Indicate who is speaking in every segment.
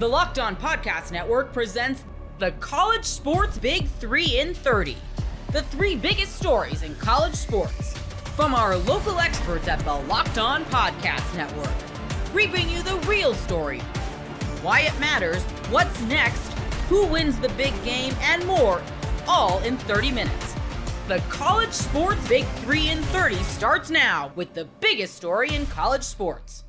Speaker 1: The Locked On Podcast Network presents the College Sports Big 3 in 30. The three biggest stories in college sports. From our local experts at the Locked On Podcast Network. We bring you the real story, why it matters, what's next, who wins the big game, and more, all in 30 minutes. The College Sports Big 3 in 30 starts now with the biggest story in college sports.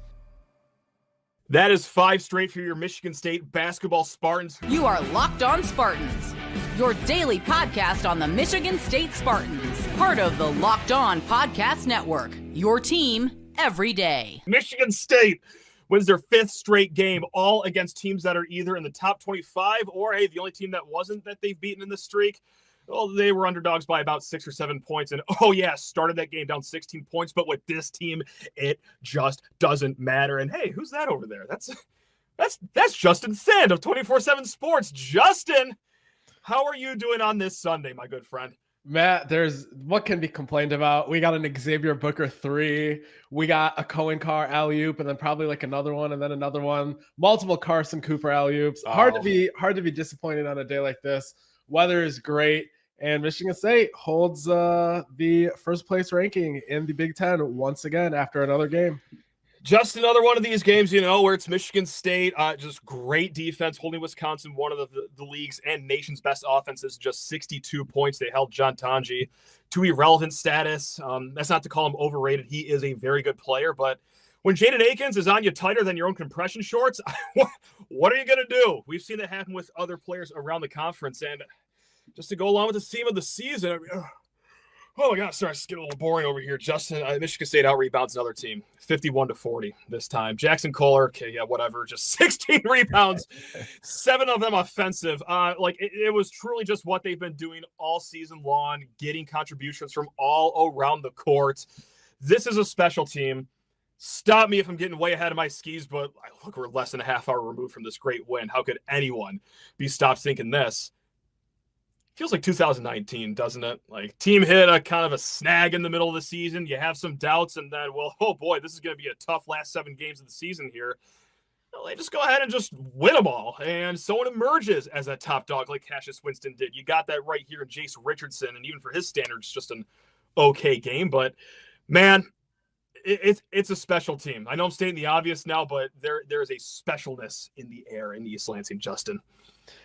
Speaker 2: That is 5 straight for your Michigan State basketball Spartans.
Speaker 1: You are Locked On Spartans, your daily podcast on the Michigan State Spartans, part of the Locked On Podcast Network, your team every day.
Speaker 2: Michigan State wins their 5th straight game, all against teams that are either in the top 25 or, hey, the only team that wasn't that they've beaten in this streak. Well, they were underdogs by about 6 or 7 points. And, oh, yeah, started that game down 16 points. But with this team, it just doesn't matter. And, hey, who's that over there? That's Justin Sand of 24/7 Sports. Justin, how are you doing on this Sunday, my good friend?
Speaker 3: Matt, there's what can be complained about. We got an Xavier Booker 3. We got a Cohen Carr alley-oop, and then probably like another one, and then another one. Multiple Carson Cooper alley-oops.
Speaker 2: Oh.
Speaker 3: Hard to be disappointed on a day like this. Weather is great. And Michigan State holds the first place ranking in the Big Ten once again after another game.
Speaker 2: Just another one of these games, where it's Michigan State, just great defense, holding Wisconsin, one of the league's and nation's best offenses, just 62 points. They held John Tanji to irrelevant status. That's not to call him overrated. He is a very good player, but when Jaden Akins is on you tighter than your own compression shorts, what are you going to do? We've seen that happen with other players around the conference, and just to go along with the theme of the season, oh my God, sorry, it's getting a little boring over here. Justin, Michigan State out-rebounds another team, 51-40 this time. Jackson Kohler, okay, yeah, whatever, just 16 rebounds, 7 of them offensive. It was truly just what they've been doing all season long, getting contributions from all around the court. This is a special team. Stop me if I'm getting way ahead of my skis, but look, we're less than a half hour removed from this great win. How could anyone be stopped thinking this? Feels like 2019, doesn't it? Like, team hit a kind of a snag in the middle of the season. You have some doubts, and then, well, oh boy, this is going to be a tough last 7 games of the season here. Well, they just go ahead and just win them all, and someone emerges as a top dog like Cassius Winston did. You got that right here in Jace Richardson, and even for his standards, just an okay game. But, man, it's a special team. I know I'm stating the obvious now, but there is a specialness in the air in East Lansing, Justin.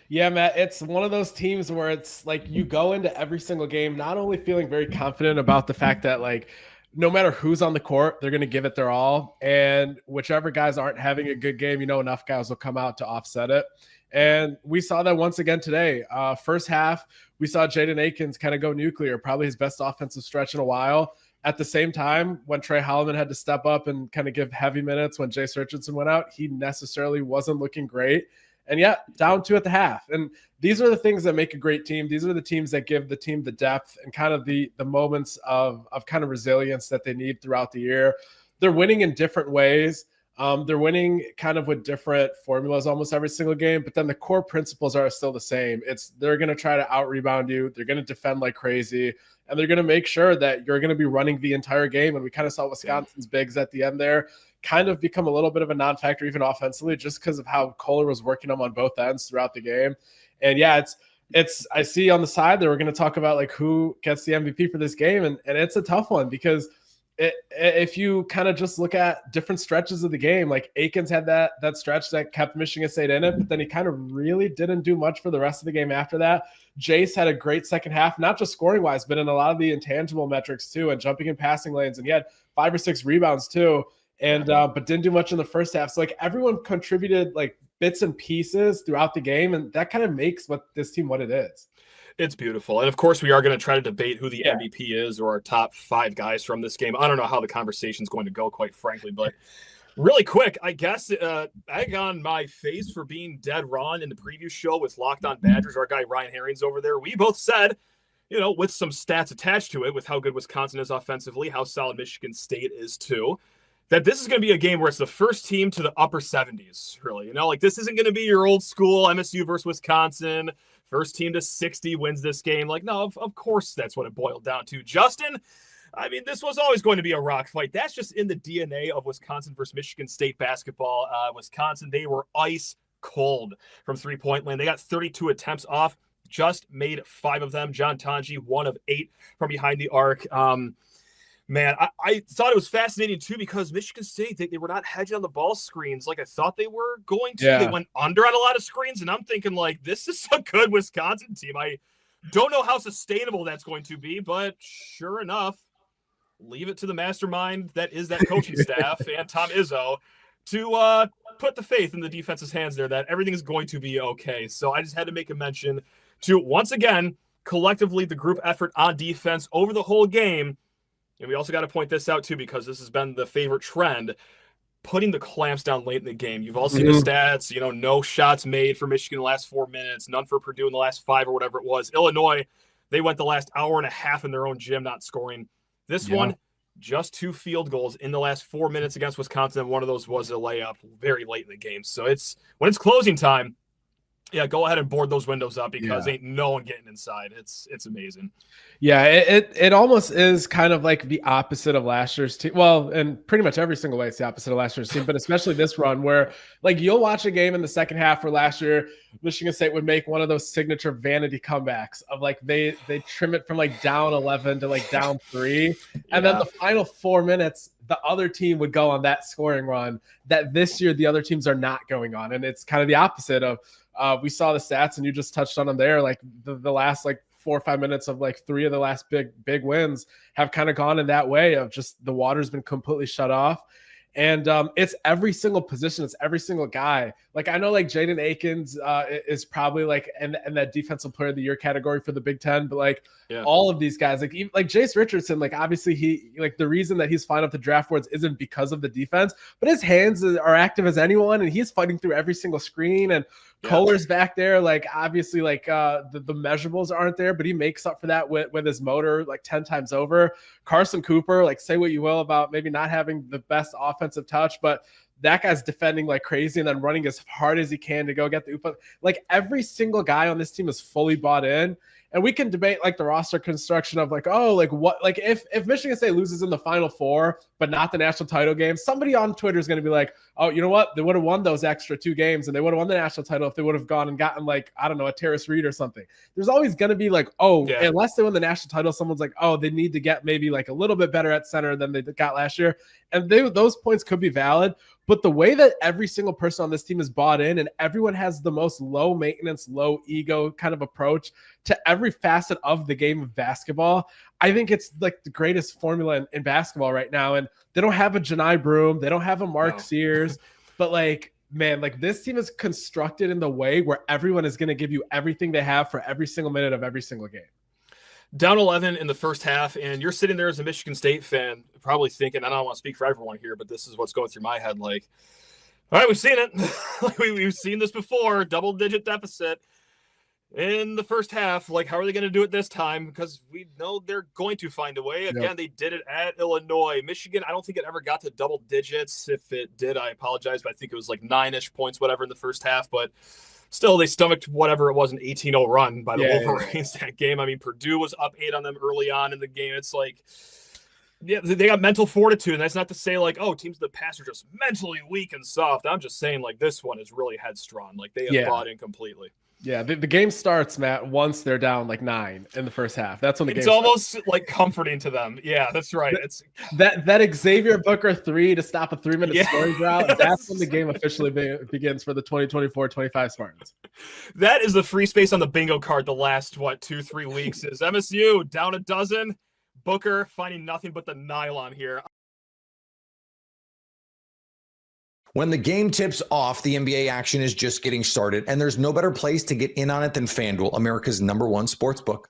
Speaker 3: Yeah, Matt, it's one of those teams where it's like you go into every single game not only feeling very confident about the fact that, like, no matter who's on the court, they're going to give it their all. And whichever guys aren't having a good game, enough guys will come out to offset it. And we saw that once again today. First half, we saw Jaden Akins kind of go nuclear, probably his best offensive stretch in a while. At the same time, when Trey Holloman had to step up and kind of give heavy minutes when Jace Richardson went out, he necessarily wasn't looking great. And yet, down 2 at the half. And these are the things that make a great team. These are the teams that give the team the depth and kind of the moments of kind of resilience that they need throughout the year. They're winning in different ways. They're winning kind of with different formulas almost every single game, but then the core principles are still the same. They're going to try to out-rebound you. They're going to defend like crazy, and they're going to make sure that you're going to be running the entire game. And we kind of saw Wisconsin's bigs at the end there kind of become a little bit of a non-factor even offensively just because of how Kohler was working them on both ends throughout the game. And yeah, it's I see on the side that we're going to talk about like who gets the MVP for this game, and it's a tough one because if you kind of just look at different stretches of the game, like Akins had that stretch that kept Michigan State in it, but then he kind of really didn't do much for the rest of the game after that. Jace had a great second half, not just scoring wise, but in a lot of the intangible metrics too, and jumping in passing lanes, and he had 5 or 6 rebounds too. And but didn't do much in the first half. So like everyone contributed like bits and pieces throughout the game, and that kind of makes this team what it is.
Speaker 2: It's beautiful. And of course, we are going to try to debate who the MVP is or our top 5 guys from this game. I don't know how the conversation's going to go, quite frankly, but really quick, I guess egg on my face for being dead wrong in the preview show with Locked On Badgers. Our guy Ryan Herring's over there. We both said, with some stats attached to it, with how good Wisconsin is offensively, how solid Michigan State is too, that this is going to be a game where it's the first team to the upper 70s, really. This isn't going to be your old school MSU versus Wisconsin, first team to 60 wins this game. No, of course that's what it boiled down to. Justin, I mean, this was always going to be a rock fight. That's just in the DNA of Wisconsin versus Michigan State basketball. Wisconsin, they were ice cold from three-point land. They got 32 attempts off, just made 5 of them. John Tonji, 1 of 8 from behind the arc. Man, I thought it was fascinating, too, because Michigan State, they were not hedging on the ball screens like I thought they were going to.
Speaker 3: Yeah.
Speaker 2: They went under on a lot of screens, and I'm thinking, like, this is a good Wisconsin team. I don't know how sustainable that's going to be, but sure enough, leave it to the mastermind that is that coaching staff and Tom Izzo to put the faith in the defense's hands there that everything is going to be okay. So I just had to make a mention to, once again, collectively the group effort on defense over the whole game. And we also got to point this out, too, because this has been the favorite trend, putting the clamps down late in the game. You've all seen the stats, no shots made for Michigan in the last 4 minutes, none for Purdue in the last 5 or whatever it was. Illinois, they went the last hour and a half in their own gym not scoring. This one, just 2 field goals in the last 4 minutes against Wisconsin. One of those was a layup very late in the game. So when it's closing time, yeah, go ahead and board those windows up because ain't no one getting inside. It's amazing.
Speaker 3: Yeah, it almost is kind of like the opposite of last year's team. Well, and pretty much every single way it's the opposite of last year's team, but especially this run where, like, you'll watch a game in the second half where last year Michigan State would make one of those signature vanity comebacks of, like, they trim it from, like, down 11 to, like, down 3. And then the final 4 minutes, the other team would go on that scoring run that this year the other teams are not going on. And it's kind of the opposite of, we saw the stats and you just touched on them there. Like the last, like, 4 or 5 minutes of, like, 3 of the last big wins have kind of gone in that way of just the water's been completely shut off. And it's every single position. It's every single guy. Like, I know, like, Jaden Akins is probably, like, in that defensive player of the year category for the Big Ten, but, like, all of these guys, like, even, like, Jace Richardson, like, obviously the reason that he's flying up the draft boards isn't because of the defense, but his hands are active as anyone, and he's fighting through every single screen. And Kohler's back there, like, obviously, like, the measurables aren't there, but he makes up for that with his motor, like, 10 times over. Carson Cooper, like, say what you will about maybe not having the best offensive touch, but that guy's defending like crazy and then running as hard as he can to go get the UPA. Like, every single guy on this team is fully bought in. And we can debate, like, the roster construction of, like, oh, like, what, like, if Michigan State loses in the Final Four, but not the national title game, somebody on Twitter is going to be like, oh, you know what? They would have won those extra 2 games and they would have won the national title if they would have gone and gotten, like, I don't know, a Terrace Reed or something. There's always going to be like, unless they win the national title, someone's like, oh, they need to get maybe, like, a little bit better at center than they got last year. And those points could be valid. But the way that every single person on this team is bought in and everyone has the most low maintenance, low ego kind of approach to every facet of the game of basketball, I think it's, like, the greatest formula in basketball right now. And they don't have a Janai Broom. They don't have a Mark Sears. But, like, man, like, this team is constructed in the way where everyone is going to give you everything they have for every single minute of every single game.
Speaker 2: Down 11 in the first half, and you're sitting there as a Michigan State fan probably thinking, and I don't want to speak for everyone here, but this is what's going through my head, like, all right, we've seen it. We've seen this before, double-digit deficit in the first half. Like, how are they going to do it this time? Because we know they're going to find a way. Again, they did it at Illinois. Michigan, I don't think it ever got to double digits. If it did, I apologize, but I think it was like 9-ish points, whatever, in the first half, but still, they stomached whatever it was, an 18-0 run by the Wolverines that game. I mean, Purdue was up 8 on them early on in the game. It's like, they got mental fortitude. And that's not to say, like, oh, teams in the past are just mentally weak and soft. I'm just saying, like, this one is really headstrong. Like, they have bought in completely. Yeah,
Speaker 3: the game starts, Matt, once they're down like 9 in the first half. That's when the game
Speaker 2: starts. It's almost like comforting to them. Yeah, that's right. It's
Speaker 3: that Xavier Booker 3 to stop a 3-minute scoring drought. That's when the game officially begins for the 2024-25 Spartans.
Speaker 2: That is the free space on the bingo card the last, 2-3 weeks is MSU down a dozen. Booker finding nothing but the nylon here.
Speaker 4: When the game tips off, the NBA action is just getting started, and there's no better place to get in on it than FanDuel, America's #1 sportsbook.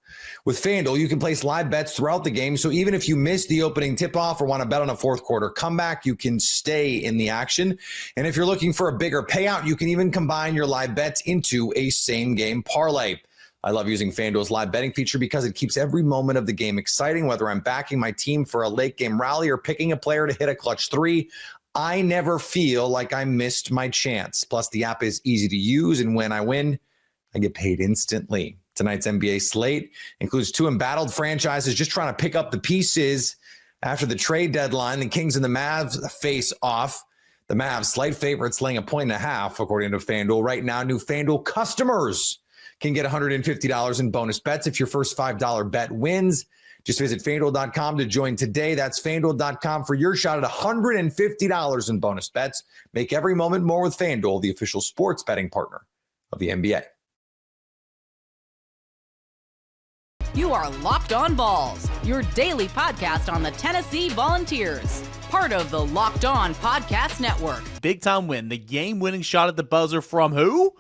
Speaker 4: With FanDuel, you can place live bets throughout the game, so even if you miss the opening tip-off or want to bet on a fourth quarter comeback, you can stay in the action. And if you're looking for a bigger payout, you can even combine your live bets into a same-game parlay. I love using FanDuel's live betting feature because it keeps every moment of the game exciting, whether I'm backing my team for a late-game rally or picking a player to hit a clutch 3. I never feel like I missed my chance. Plus, the app is easy to use, and when I win, I get paid instantly. Tonight's NBA slate includes 2 embattled franchises just trying to pick up the pieces after the trade deadline. The Kings and the Mavs face off. The Mavs slight favorites, laying 1.5 according to FanDuel. Right now, new FanDuel customers can get $150 in bonus bets if your first $5 bet wins. Just visit FanDuel.com to join today. That's FanDuel.com for your shot at $150 in bonus bets. Make every moment more with FanDuel, the official sports betting partner of the NBA.
Speaker 1: You are Locked On Vols, your daily podcast on the Tennessee Volunteers. Part of the Locked On Podcast Network.
Speaker 5: Big time win. The game-winning shot at the buzzer from who?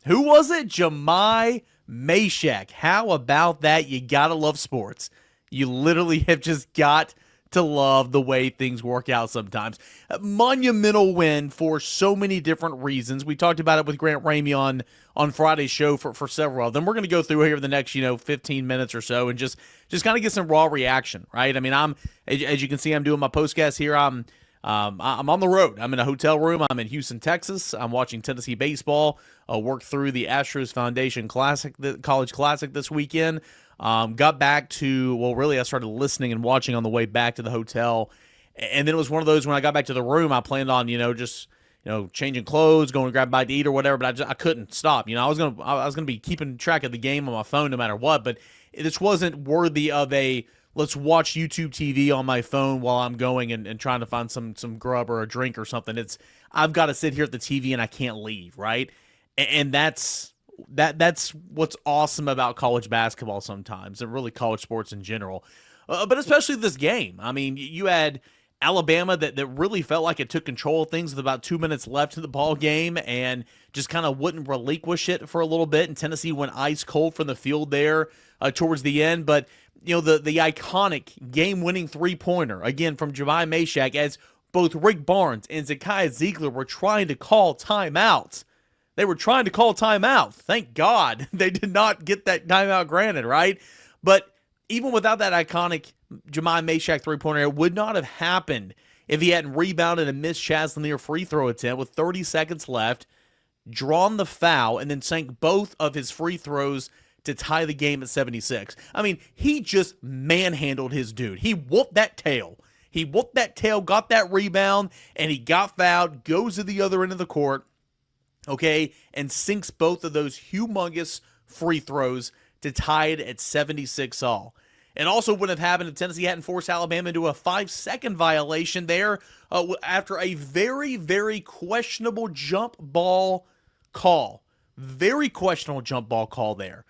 Speaker 5: Who was it? Jemai Mashack. How about that? You gotta love sports. You literally have just got to love the way things work out sometimes. A monumental win for so many different reasons. We talked about it with Grant Ramey on Friday's show for several of them. We're going to go through here the next 15 minutes or so and just kind of get some raw reaction, right? I mean, as you can see, I'm doing my postcast here. I'm on the road. I'm in a hotel room. I'm in Houston, Texas. I'm watching Tennessee baseball work through the Astros Foundation Classic, the College Classic this weekend. Got back to, really I started listening and watching on the way back to the hotel. And then it was one of those when I got back to the room, I planned on, changing clothes, going to grab a bite to eat or whatever, but I couldn't stop. I was gonna be keeping track of the game on my phone no matter what, but this wasn't worthy of a let's watch YouTube TV on my phone while I'm going and trying to find some grub or a drink or something. I've got to sit here at the TV and I can't leave, right? And that's what's awesome about college basketball sometimes, and really college sports in general. But especially this game. I mean, you had Alabama that really felt like it took control of things with about 2 minutes left in the ball game and just kind of wouldn't relinquish it for a little bit. And Tennessee went ice cold from the field there towards the end. But, the iconic game-winning three-pointer, again, from Jemai Mashack, as both Rick Barnes and Zakiya Ziegler were trying to call timeouts. They were trying to call timeout. Thank God they did not get that timeout granted, right? But even without that iconic Jemai Mashack three-pointer, it would not have happened if he hadn't rebounded and missed Chazlanier free throw attempt with 30 seconds left, drawn the foul, and then sank both of his free throws to tie the game at 76. I mean, he just manhandled his dude. He whooped that tail. Got that rebound, and he got fouled, goes to the other end of the court, okay, and sinks both of those humongous free throws to tie it at 76 all. It also wouldn't have happened if Tennessee hadn't forced Alabama into a 5-second violation there after a very, very questionable jump ball call. Very questionable jump ball call there.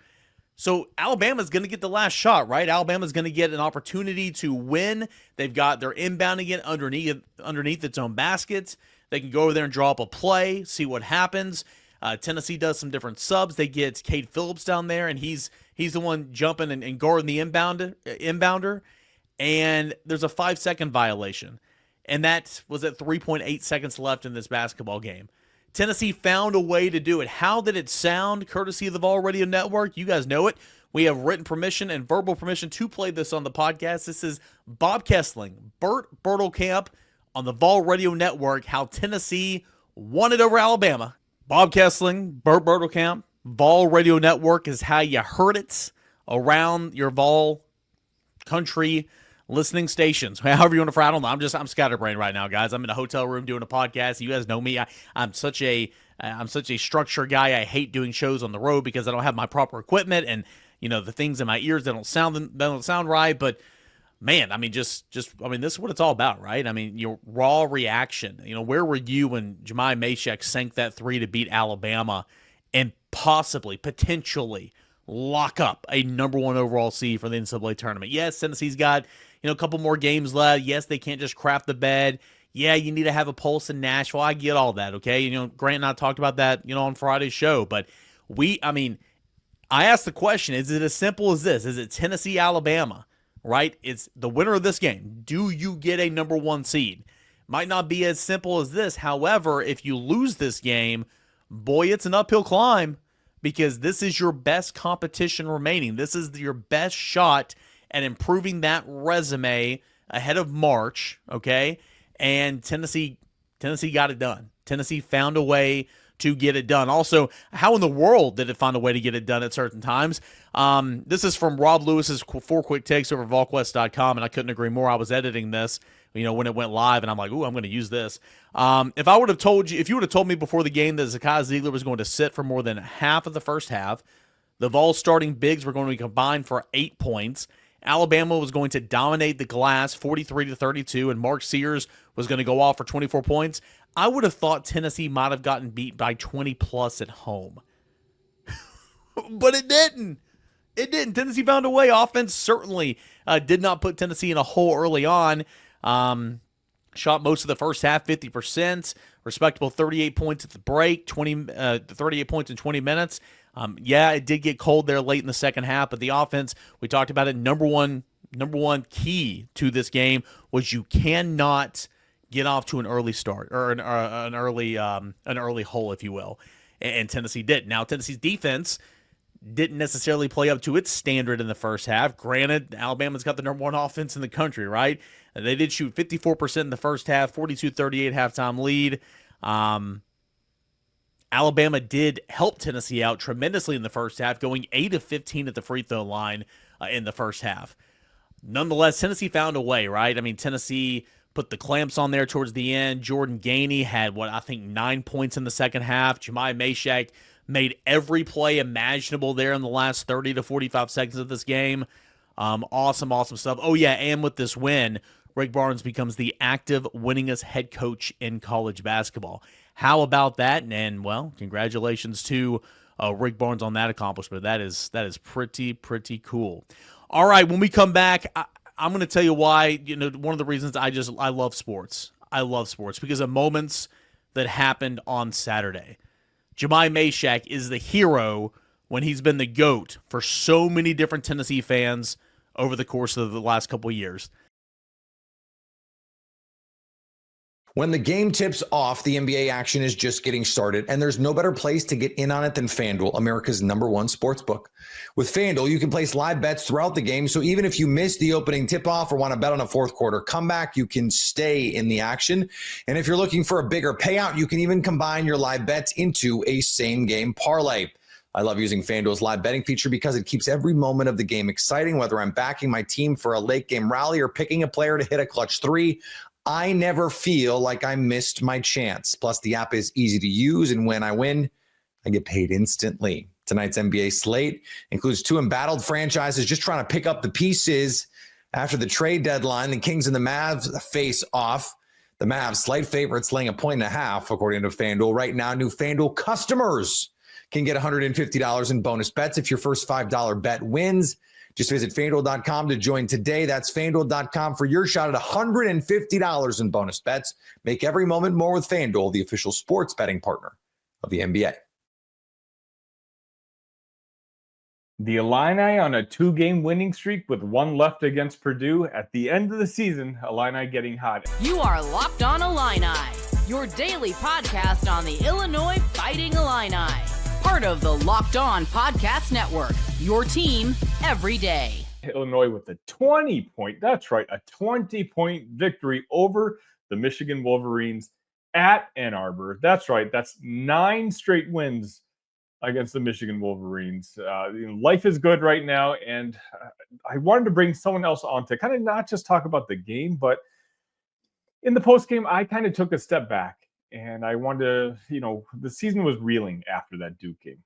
Speaker 5: So Alabama's going to get the last shot, right? Alabama's going to get an opportunity to win. They're inbounding it underneath its own baskets. They can go over there and draw up a play, see what happens. Tennessee does some different subs. They get Cade Phillips down there, and he's the one jumping and guarding the inbounder. And there's a 5-second violation. And that was at 3.8 seconds left in this basketball game. Tennessee found a way to do it. How did it sound? Courtesy of the Vol Radio Network. You guys know it. We have written permission and verbal permission to play this on the podcast. This is Bob Kessling, Bert Bertelkamp on the Vol Radio Network, how Tennessee won it over Alabama. Bob Kessling, Bert Bertelkamp, Vol Radio Network is how you heard it around your Vol country listening stations. However you want to fry, I don't know. I'm scatterbrained right now, guys. I'm in a hotel room doing a podcast. You guys know me. I'm such a structure guy. I hate doing shows on the road because I don't have my proper equipment and the things in my ears that don't sound right. But man, I mean, this is what it's all about, right? I mean, your raw reaction. Where were you when Jemai Mashack sank that three to beat Alabama and potentially lock up a number one overall seed for the NCAA tournament? Yes, Tennessee's got a couple more games left. Yes, they can't just crap the bed. Yeah, you need to have a pulse in Nashville. I get all that, okay? Grant and I talked about that, on Friday's show. But I asked the question, is it as simple as this? Is it Tennessee, Alabama, right? It's the winner of this game. Do you get a number one seed? Might not be as simple as this. However, if you lose this game, boy, it's an uphill climb because this is your best competition remaining. This is your best shot at improving that resume ahead of March, okay? And Tennessee got it done. Tennessee found a way to get it done. Also, how in the world did it find a way to get it done at certain times? This is from Rob Lewis's 4 quick takes over VolQuest.com, and I couldn't agree more. I was editing this, when it went live, and I'm like, ooh, I'm going to use this. If you would have told me before the game that Zakai Ziegler was going to sit for more than half of the first half, the Vols starting bigs were going to be combined for 8 points, Alabama was going to dominate the glass 43-32, and Mark Sears was going to go off for 24 points, I would have thought Tennessee might have gotten beat by 20-plus at home. But it didn't. It didn't. Tennessee found a way. Offense certainly did not put Tennessee in a hole early on. Shot most of the first half, 50%. Respectable 38 points at the break, 38 points in 20 minutes. It did get cold there late in the second half, but the offense, we talked about it, number one key to this game was you cannot get off to an early start or an early hole, if you will. And Tennessee did. Now, Tennessee's defense didn't necessarily play up to its standard in the first half. Granted, Alabama's got the number one offense in the country, right? They did shoot 54% in the first half, 42-38 halftime lead. Alabama did help Tennessee out tremendously in the first half, going 8 of 15 at the free throw line in the first half. Nonetheless, Tennessee found a way, right? I mean, Tennessee put the clamps on there towards the end. Jordan Gainey had, 9 points in the second half. Jemai Mashak made every play imaginable there in the last 30 to 45 seconds of this game. Awesome stuff. Oh, yeah, and with this win, Rick Barnes becomes the active winningest head coach in college basketball. How about that? And, congratulations to Rick Barnes on that accomplishment. That is pretty cool. All right, when we come back, I'm going to tell you why. One of the reasons I love sports. I love sports because of moments that happened on Saturday. Jemai Mashak is the hero when he's been the GOAT for so many different Tennessee fans over the course of the last couple of years.
Speaker 4: When the game tips off, the NBA action is just getting started, and there's no better place to get in on it than FanDuel, America's #1 sportsbook. With FanDuel, you can place live bets throughout the game, so even if you miss the opening tip-off or want to bet on a fourth quarter comeback, you can stay in the action. And if you're looking for a bigger payout, you can even combine your live bets into a same-game parlay. I love using FanDuel's live betting feature because it keeps every moment of the game exciting, whether I'm backing my team for a late-game rally or picking a player to hit a clutch three. I never feel like I missed my chance. Plus, the app is easy to use, and when I win, I get paid instantly. Tonight's NBA slate includes 2 embattled franchises just trying to pick up the pieces after the trade deadline. The Kings and the Mavs face off. The Mavs, slight favorites, laying 1.5 according to FanDuel. Right now, new FanDuel customers can get $150 in bonus bets if your first $5 bet wins. Just visit FanDuel.com to join today. That's FanDuel.com for your shot at $150 in bonus bets. Make every moment more with FanDuel, the official sports betting partner of the NBA.
Speaker 6: The Illini on a 2-game winning streak with 1 left against Purdue. At the end of the season, Illini getting hot.
Speaker 1: You are Locked On Illini, your daily podcast on the Illinois Fighting Illini. Part of the Locked On Podcast Network, your team every day.
Speaker 6: Illinois with a 20-point victory over the Michigan Wolverines at Ann Arbor. That's right. That's 9 straight wins against the Michigan Wolverines. Life is good right now, and I wanted to bring someone else on to kind of not just talk about the game, but in the postgame, I kind of took a step back. And I wanted to, the season was reeling after that Duke game.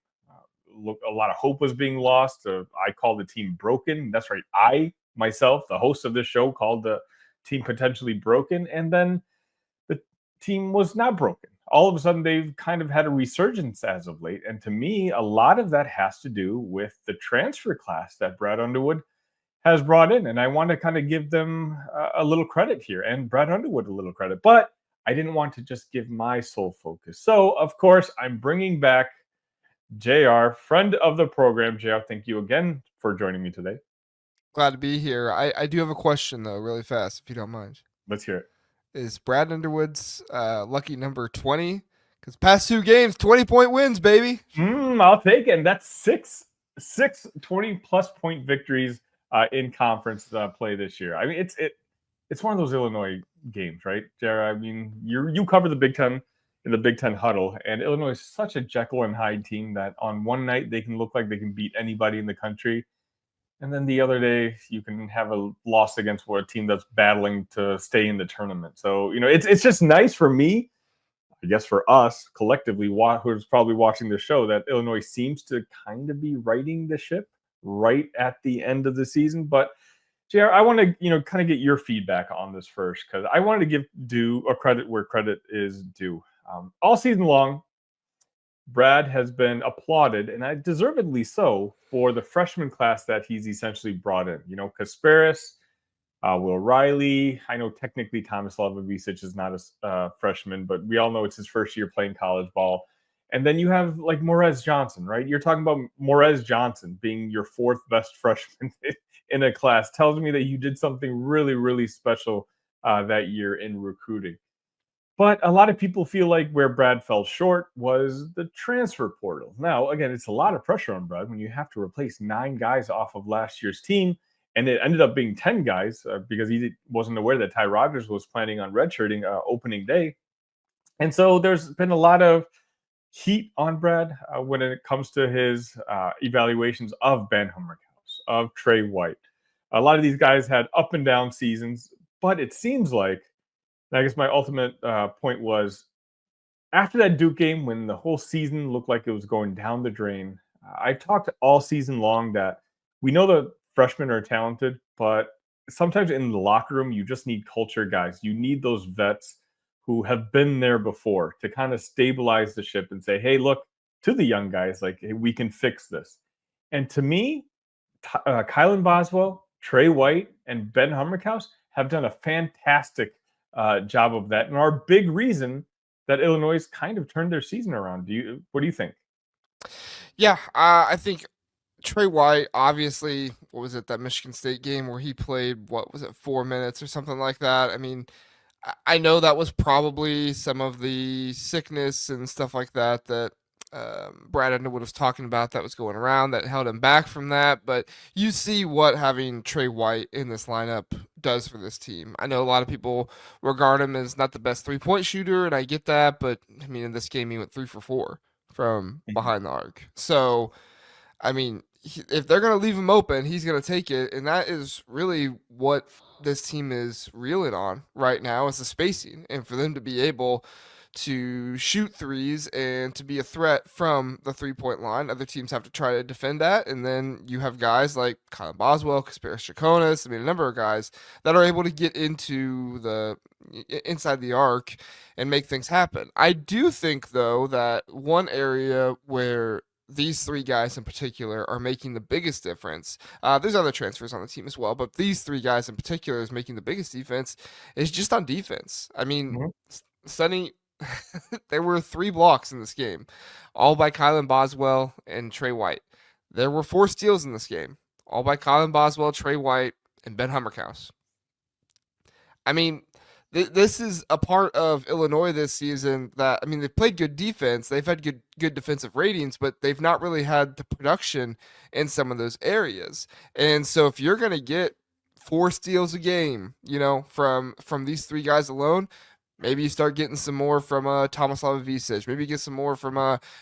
Speaker 6: A lot of hope was being lost. I called the team broken. That's right. I, myself, the host of this show, called the team potentially broken. And then the team was not broken. All of a sudden, they've kind of had a resurgence as of late. And to me, a lot of that has to do with the transfer class that Brad Underwood has brought in. And I want to kind of give them a little credit here and Brad Underwood a little credit. But I didn't want to just give my sole focus. So, of course, I'm bringing back JR, friend of the program. JR, thank you again for joining me today.
Speaker 7: Glad to be here. I do have a question, though, really fast, if you don't mind.
Speaker 6: Let's hear it.
Speaker 7: Is Brad Underwood's lucky number 20? Because past 2 games, 20-point wins, baby.
Speaker 6: I'll take it. And that's six 20-plus point victories in conference play this year. I mean, it's one of those Illinois games, right, Jared? I mean, you cover the Big Ten in the Big Ten huddle. And Illinois is such a Jekyll and Hyde team that on one night they can look like they can beat anybody in the country. And then the other day you can have a loss against a team that's battling to stay in the tournament. So, it's just nice for me, I guess for us collectively, who's probably watching the show, that Illinois seems to kind of be righting the ship right at the end of the season. But JR, I want to, kind of get your feedback on this first, because I wanted to give due a credit where credit is due. All season long, Brad has been applauded, and deservedly so, for the freshman class that he's essentially brought in. Kasparis, Will Riley. I know technically Thomas Lovavicic is not a freshman, but we all know it's his first year playing college ball. And then you have like Morez Johnson, right? You're talking about Morez Johnson being your fourth best freshman in a class. Tells me that you did something really, really special that year in recruiting. But a lot of people feel like where Brad fell short was the transfer portal. Now, again, it's a lot of pressure on Brad when you have to replace 9 guys off of last year's team. And it ended up being 10 guys because he wasn't aware that Ty Rogers was planning on redshirting opening day. And so there's been a lot of heat on Brad when it comes to his evaluations of Ben Hummerhouse, of Trey White. A lot of these guys had up and down seasons, but it seems like, I guess my ultimate point was, after that Duke game, when the whole season looked like it was going down the drain, I talked all season long that we know the freshmen are talented, but sometimes in the locker room, you just need culture guys. You need those vets who have been there before to kind of stabilize the ship and say, hey, look, to the young guys, like, hey, we can fix this. And to me, Kylan Boswell, Trey White, and Ben Hummerhouse have done a fantastic job of that, and are a big reason that Illinois kind of turned their season around. What do you think?
Speaker 7: Yeah, I think Trey White, obviously, what was it, that Michigan State game where he played, 4 minutes or something like that? I mean, I know that was probably some of the sickness and stuff like that Brad Underwood was talking about that was going around that held him back from that. But you see what having Trey White in this lineup does for this team. I know a lot of people regard him as not the best three-point shooter, and I get that. But, I mean, in this game, he went 3 for 4 from behind the arc. So, I mean, if they're going to leave him open, he's going to take it. And that is really what this team is reeling on right now, is the spacing. And for them to be able to shoot threes and to be a threat from the three-point line, other teams have to try to defend that. And then you have guys like Kylan Boswell, Kasparis Chaconis, a number of guys that are able to get into the inside the arc and make things happen. I do think, though, that one area where these 3 guys in particular are making the biggest difference. There's other transfers on the team as well, but these 3 guys in particular is making the biggest difference is just on defense. I mean, Sonny, there were 3 blocks in this game, all by Kylan Boswell and Trey White. There were 4 steals in this game, all by Kylan Boswell, Trey White, and Ben Hummerhouse. I mean, this is a part of Illinois this season that, I mean, they've played good defense. They've had good defensive ratings, but they've not really had the production in some of those areas. And so if you're going to get 4 steals a game, from these 3 guys alone, maybe you start getting some more from Thomas Lovavicic. Maybe you get some more from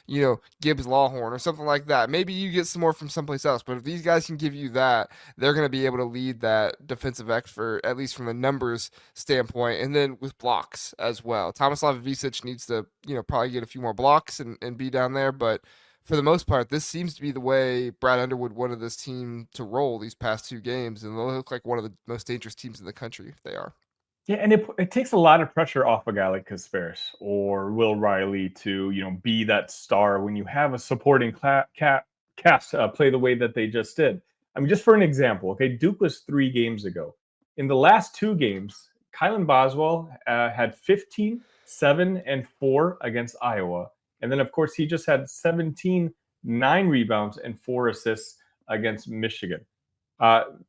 Speaker 7: Gibbs Lawhorn or something like that. Maybe you get some more from someplace else. But if these guys can give you that, they're going to be able to lead that defensive effort, at least from the numbers standpoint, and then with blocks as well. Thomas Lovavicic needs to probably get a few more blocks and be down there. But for the most part, this seems to be the way Brad Underwood wanted this team to roll these past 2 games, and they'll look like one of the most dangerous teams in the country if they are.
Speaker 6: Yeah, and it takes a lot of pressure off a guy like Kasparis or Will Riley to be that star when you have a supporting cast play the way that they just did. I mean, just for an example, okay, Duke was 3 games ago. In the last 2 games, Kylan Boswell had 15, 7, and 4 against Iowa, and then of course he just had 17, 9 rebounds and 4 assists against Michigan.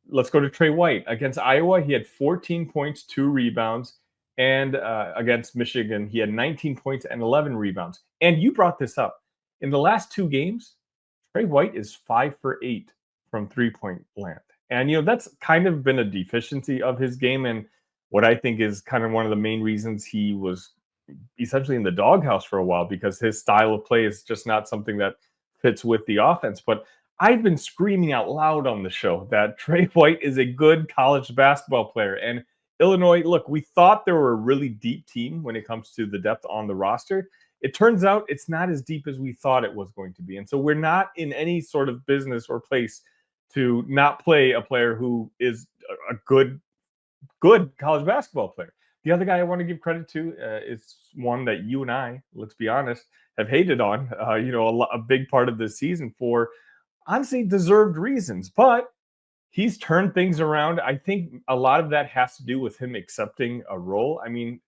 Speaker 6: Let's go to Trey White. Against Iowa, he had 14 points, 2 rebounds. And against Michigan, he had 19 points and 11 rebounds. And you brought this up. In the last 2 games, Trey White is 5 for 8 from three-point land. And, that's kind of been a deficiency of his game. And what I think is kind of one of the main reasons he was essentially in the doghouse for a while because his style of play is just not something that fits with the offense. But I've been screaming out loud on the show that Trey White is a good college basketball player. And Illinois, look, we thought they were a really deep team when it comes to the depth on the roster. It turns out it's not as deep as we thought it was going to be. And so we're not in any sort of business or place to not play a player who is a good college basketball player. The other guy I want to give credit to is one that you and I, let's be honest, have hated on, a big part of this season for honestly deserved reasons. But he's turned things around. I think a lot of that has to do with him accepting a role. I mean,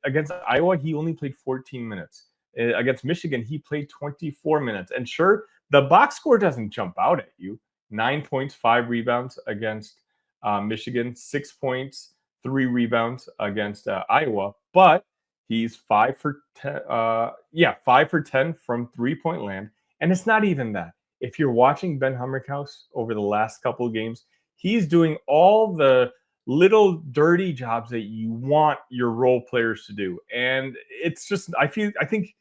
Speaker 6: against Iowa, he only played 14 minutes. Against Michigan, he played 24 minutes. And sure, the box score doesn't jump out at you. 9 points, 5 rebounds against Michigan, 6 points, 3 rebounds against Iowa. But he's 5 for 10. 5 for 10 from 3-point land. And it's not even that. If you're watching Ben Hummerkaus over the last couple of games, he's doing all the little dirty jobs that you want your role players to do. And it's just, I think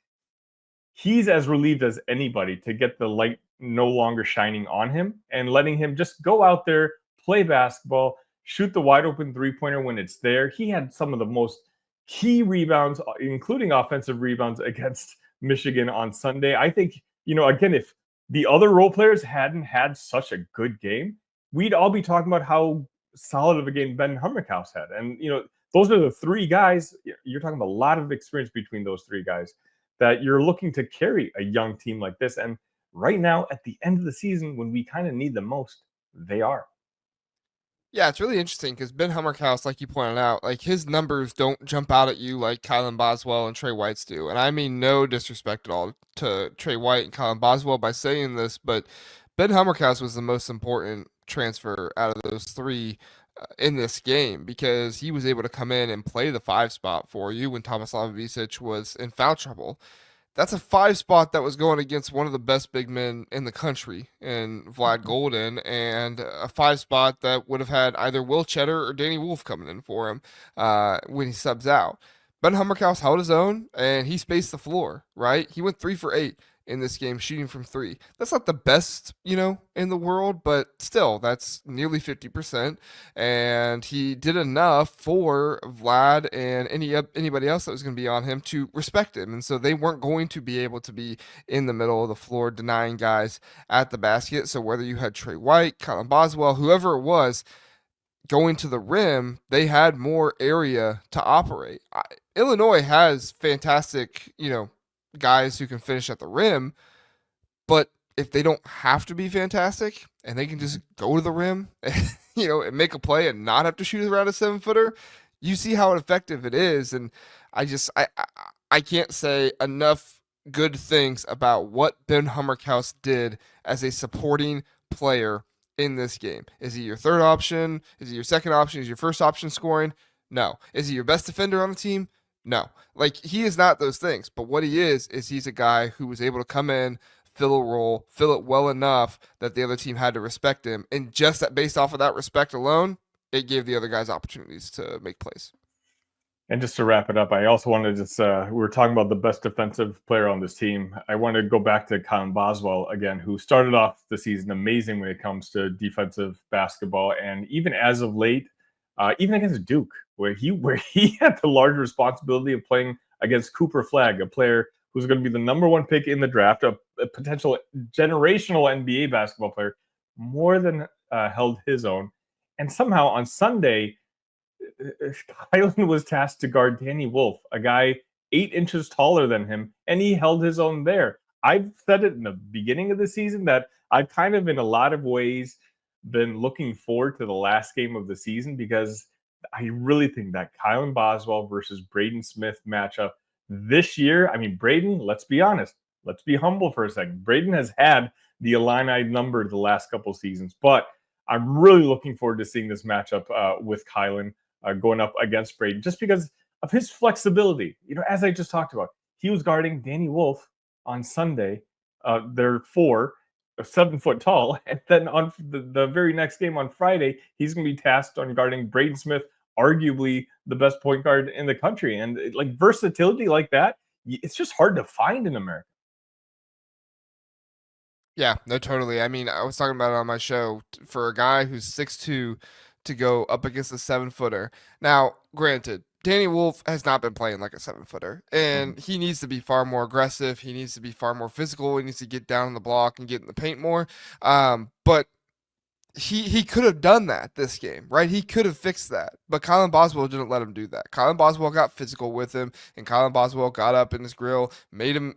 Speaker 6: he's as relieved as anybody to get the light no longer shining on him and letting him just go out there, play basketball, shoot the wide open 3-pointer when it's there. He had some of the most key rebounds, including offensive rebounds against Michigan on Sunday. I think, again, if the other role players hadn't had such a good game, we'd all be talking about how solid of a game Ben Hummerkaus had. And, those are the 3 guys. You're talking about a lot of experience between those 3 guys that you're looking to carry a young team like this. And right now, at the end of the season, when we kind of need them most, they are.
Speaker 7: Yeah, it's really interesting because Ben Hummerkaus, like you pointed out, like his numbers don't jump out at you like Kylan Boswell and Trey White's do. And I mean no disrespect at all to Trey White and Kylan Boswell by saying this, but Ben Hummerkaus was the most important transfer out of those 3 in this game because he was able to come in and play the 5 spot for you when Thomas Lavisic was in foul trouble. That's a 5 spot that was going against one of the best big men in the country in Vlad Golden, and a 5 spot that would have had either Will Cheddar or Danny Wolf coming in for him when he subs out. Ben Hummerkaus held his own, and he spaced the floor, right? He went 3 for 8 in this game shooting from 3. That's not the best, in the world, but still, that's nearly 50%. And he did enough for Vlad and anybody else that was going to be on him to respect him. And so they weren't going to be able to be in the middle of the floor denying guys at the basket. So whether you had Trey White, Colin Boswell, whoever it was, going to the rim, they had more area to operate. Illinois has fantastic, guys who can finish at the rim, but if they don't have to be fantastic and they can just go to the rim and, and make a play and not have to shoot around a 7-footer, you see how effective it is. And I can't say enough good things about what Ben Hummerkaus did as a supporting player in this game. Is he your 3rd option? Is he your 2nd option? Is he your 1st option scoring? No. Is he your best defender on the team? No. Like, he is not those things. But what he is he's a guy who was able to come in, fill a role, fill it well enough that the other team had to respect him. And just that, based off of that respect alone, it gave the other guys opportunities to make plays.
Speaker 6: And just to wrap it up, I also wanted to just, we were talking about the best defensive player on this team. I want to go back to Colin Boswell again, who started off the season amazing when it comes to defensive basketball. And even as of late, even against Duke, where he had the large responsibility of playing against Cooper Flagg, a player who's going to be the number 1 pick in the draft, a potential generational NBA basketball player, more than held his own. And somehow on Sunday, Kylan was tasked to guard Danny Wolf, a guy 8 inches taller than him, and he held his own there. I've said it in the beginning of the season that I've kind of, in a lot of ways, been looking forward to the last game of the season because I really think that Kylan Boswell versus Braden Smith matchup this year, I mean, Braden, let's be honest, let's be humble for a second. Braden has had the Illini number the last couple seasons, but I'm really looking forward to seeing this matchup with Kylan going up against Braden, just because of his flexibility. As I just talked about, he was guarding Danny Wolf on Sunday. They're 7 foot tall. And then on the very next game on Friday, he's going to be tasked on guarding Braden Smith arguably the best point guard in the country. And like versatility like that, it's just hard to find in America.
Speaker 7: Yeah, no, totally. I mean, I was talking about it on my show for a guy who's 6'2" to go up against a 7-footer. Now, granted, Danny Wolf has not been playing like a 7-footer, and he needs to be far more aggressive. He needs to be far more physical. He needs to get down in the block and get in the paint more. But he could have done that this game, right? He could have fixed that, but Colin Boswell didn't let him do that. Colin Boswell got physical with him, and Colin Boswell got up in his grill, made him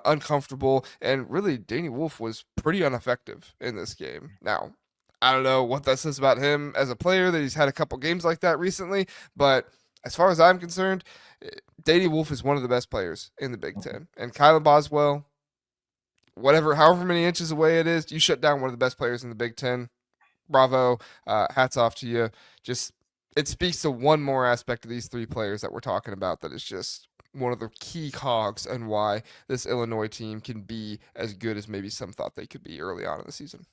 Speaker 7: uncomfortable, and really Danny Wolf was pretty ineffective in this game. Now, I don't know what that says about him as a player that he's had a couple games like that recently, but as far as I'm concerned, Danny Wolf is one of the best players in the Big Ten, and Colin Boswell, however many inches away it is, you shut down one of the best players in the Big Ten. Bravo. Hats off to you. Just, it speaks to one more aspect of these three players that we're talking about that is just one of the key cogs and why this Illinois team can be as good as maybe some thought they could be early on in the season.